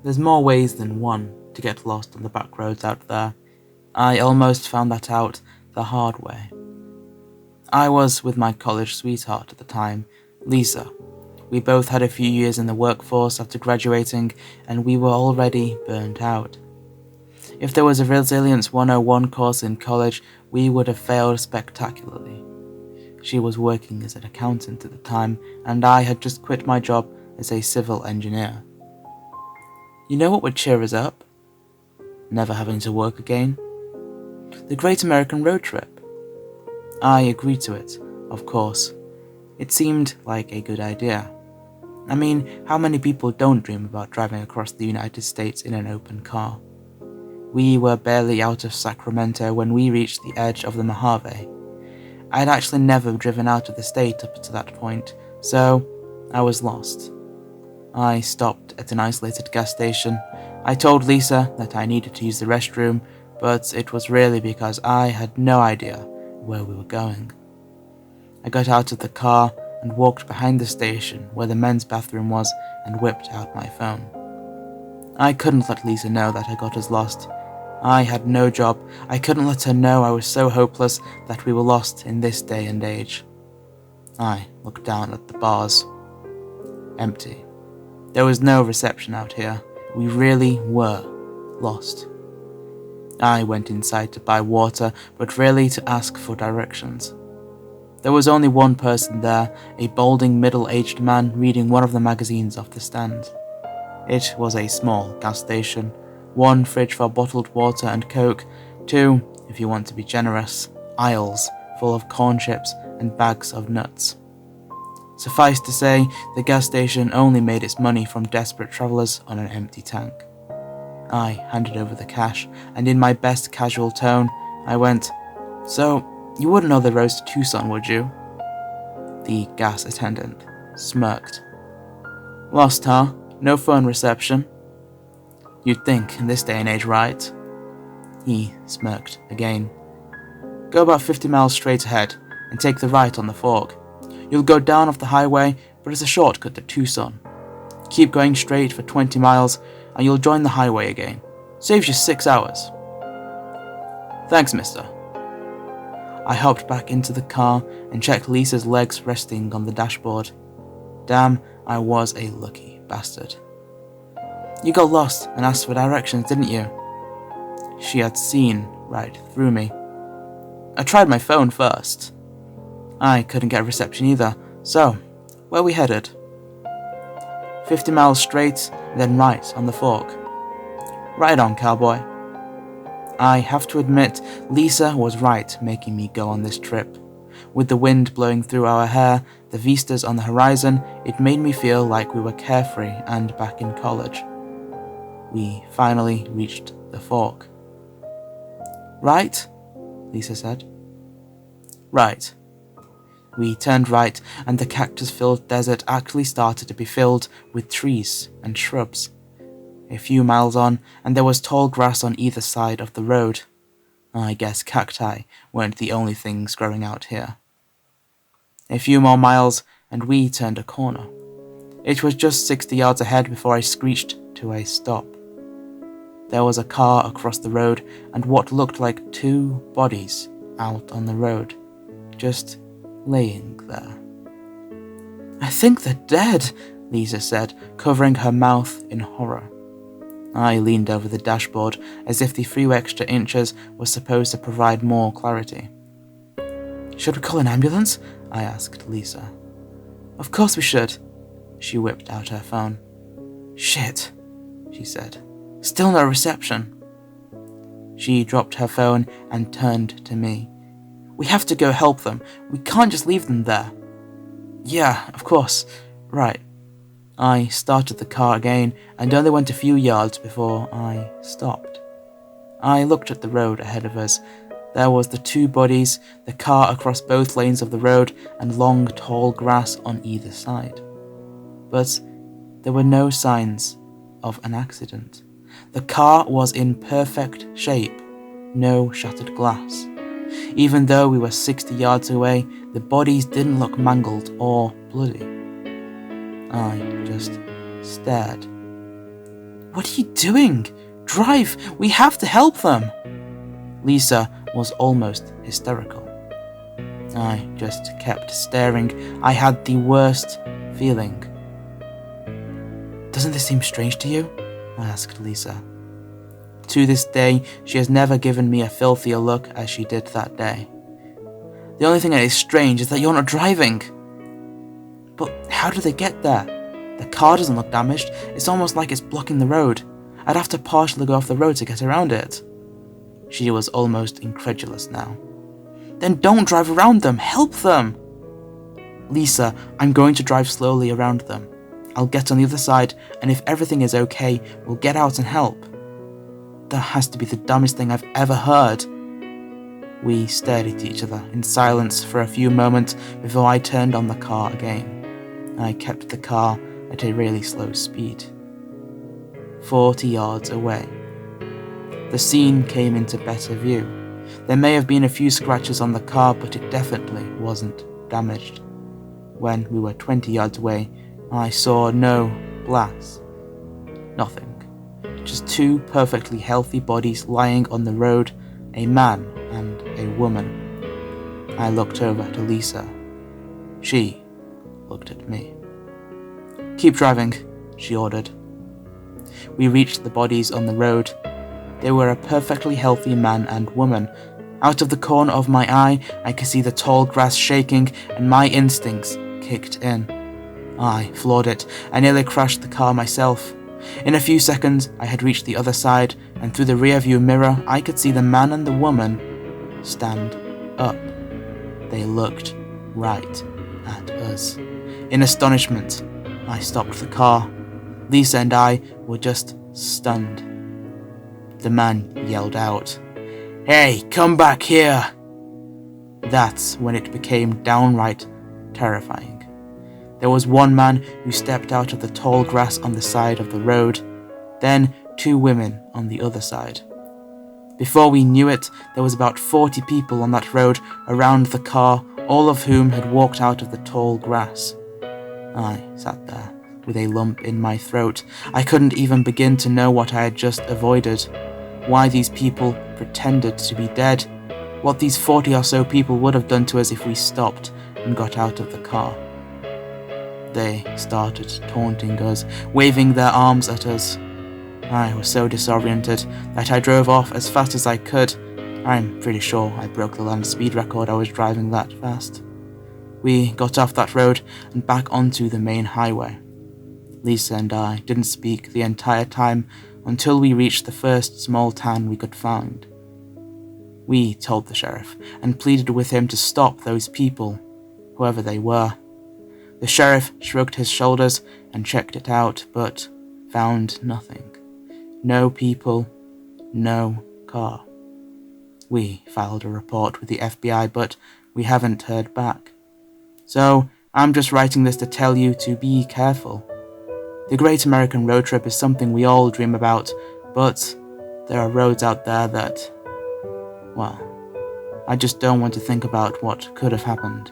There's more ways than one to get lost on the back roads out there. I almost found that out the hard way. I was with my college sweetheart at the time, Lisa. We both had a few years in the workforce after graduating, and we were already burnt out. If there was a Resilience 101 course in college, we would have failed spectacularly. She was working as an accountant at the time, and I had just quit my job as a civil engineer. You know what would cheer us up? Never having to work again. The Great American Road Trip. I agreed to it, of course. It seemed like a good idea. I mean, how many people don't dream about driving across the United States in an open car? We were barely out of Sacramento when we reached the edge of the Mojave. I had actually never driven out of the state up to that point, so I was lost. I stopped at an isolated gas station. I told Lisa that I needed to use the restroom, but it was really because I had no idea where we were going. I got out of the car and walked behind the station where the men's bathroom was and whipped out my phone. I couldn't let Lisa know that I got us lost. I had no job. I couldn't let her know I was so hopeless that we were lost in this day and age. I looked down at the bars. Empty. There was no reception out here. We really were lost. I went inside to buy water, but really to ask for directions. There was only one person there, a balding middle-aged man reading one of the magazines off the stand. It was a small gas station. 1 fridge for bottled water and Coke, 2, if you want to be generous, aisles full of corn chips and bags of nuts. Suffice to say, the gas station only made its money from desperate travellers on an empty tank. I handed over the cash, and in my best casual tone, I went, "So, you wouldn't know the roads to Tucson, would you?" The gas attendant smirked. "Lost, huh? No phone reception?" "You'd think in this day and age, right?" He smirked again. "Go about 50 miles straight ahead and take the right on the fork. You'll go down off the highway, but it's a shortcut to Tucson. Keep going straight for 20 miles and you'll join the highway again. Saves you 6 hours." "Thanks, mister." I hopped back into the car and checked Lisa's legs resting on the dashboard. Damn, I was a lucky bastard. "You got lost and asked for directions, didn't you?" She had seen right through me. "I tried my phone first." I couldn't get reception either, so where we headed? 50 miles straight, then right on the fork. "Right on, cowboy." I have to admit, Lisa was right making me go on this trip. With the wind blowing through our hair, the vistas on the horizon, it made me feel like we were carefree and back in college. We finally reached the fork. "Right?" Lisa said. "Right." We turned right, and the cactus-filled desert actually started to be filled with trees and shrubs. A few miles on, and there was tall grass on either side of the road. I guess cacti weren't the only things growing out here. A few more miles, and we turned a corner. It was just 60 yards ahead before I screeched to a stop. There was a car across the road, and what looked like 2 bodies out on the road, just laying there. "I think they're dead," Lisa said, covering her mouth in horror. I leaned over the dashboard as if the few extra inches was supposed to provide more clarity. "Should we call an ambulance?" I asked Lisa. "Of course we should." She whipped out her phone. "Shit," she said. "Still no reception." She dropped her phone and turned to me. "We have to go help them. We can't just leave them there." "Yeah, of course. Right." I started the car again and only went a few yards before I stopped. I looked at the road ahead of us. There was the 2 bodies, the car across both lanes of the road, and long, tall grass on either side. But there were no signs of an accident. The car was in perfect shape, no shattered glass. Even though we were 60 yards away, the bodies didn't look mangled or bloody. I just stared. What are you doing? Drive! We have to help them! Lisa was almost hysterical. I just kept staring. I had the worst feeling. Doesn't this seem strange to you? I asked Lisa. To this day, she has never given me a filthier look as she did that day. The only thing that is strange is that you're not driving. But how did they get there? The car doesn't look damaged. It's almost like it's blocking the road. I'd have to partially go off the road to get around it. She was almost incredulous now. Then don't drive around them. Help them. Lisa, I'm going to drive slowly around them. I'll get on the other side, and if everything is okay, we'll get out and help. That has to be the dumbest thing I've ever heard. We stared at each other in silence for a few moments before I turned on the car again. I kept the car at a really slow speed. 40 yards away. The scene came into better view. There may have been a few scratches on the car, but it definitely wasn't damaged. When we were 20 yards away, I saw no glass. Nothing. Just two perfectly healthy bodies lying on the road, a man and a woman. I looked over to Lisa. She looked at me. Keep driving, she ordered. We reached the bodies on the road. They were a perfectly healthy man and woman. Out of the corner of my eye, I could see the tall grass shaking, and my instincts kicked in. I floored it. I nearly crashed the car myself. In a few seconds, I had reached the other side, and through the rearview mirror, I could see the man and the woman stand up. They looked right at us. In astonishment, I stopped the car. Lisa and I were just stunned. The man yelled out, "Hey, come back here!" That's when it became downright terrifying. There was one man who stepped out of the tall grass on the side of the road, then two women on the other side. Before we knew it, there was about 40 people on that road around the car, all of whom had walked out of the tall grass. I sat there with a lump in my throat. I couldn't even begin to know what I had just avoided, why these people pretended to be dead, what these 40 or so people would have done to us if we stopped and got out of the car. They started taunting us, waving their arms at us. I was so disoriented that I drove off as fast as I could. I'm pretty sure I broke the land speed record. I was driving that fast. We got off that road and back onto the main highway. Lisa and I didn't speak the entire time until we reached the first small town we could find. We told the sheriff and pleaded with him to stop those people, whoever they were. The sheriff shrugged his shoulders and checked it out, but found nothing. No people, no car. We filed a report with the FBI, but we haven't heard back. So I'm just writing this to tell you to be careful. The Great American Road Trip is something we all dream about, but there are roads out there that, well, I just don't want to think about what could have happened.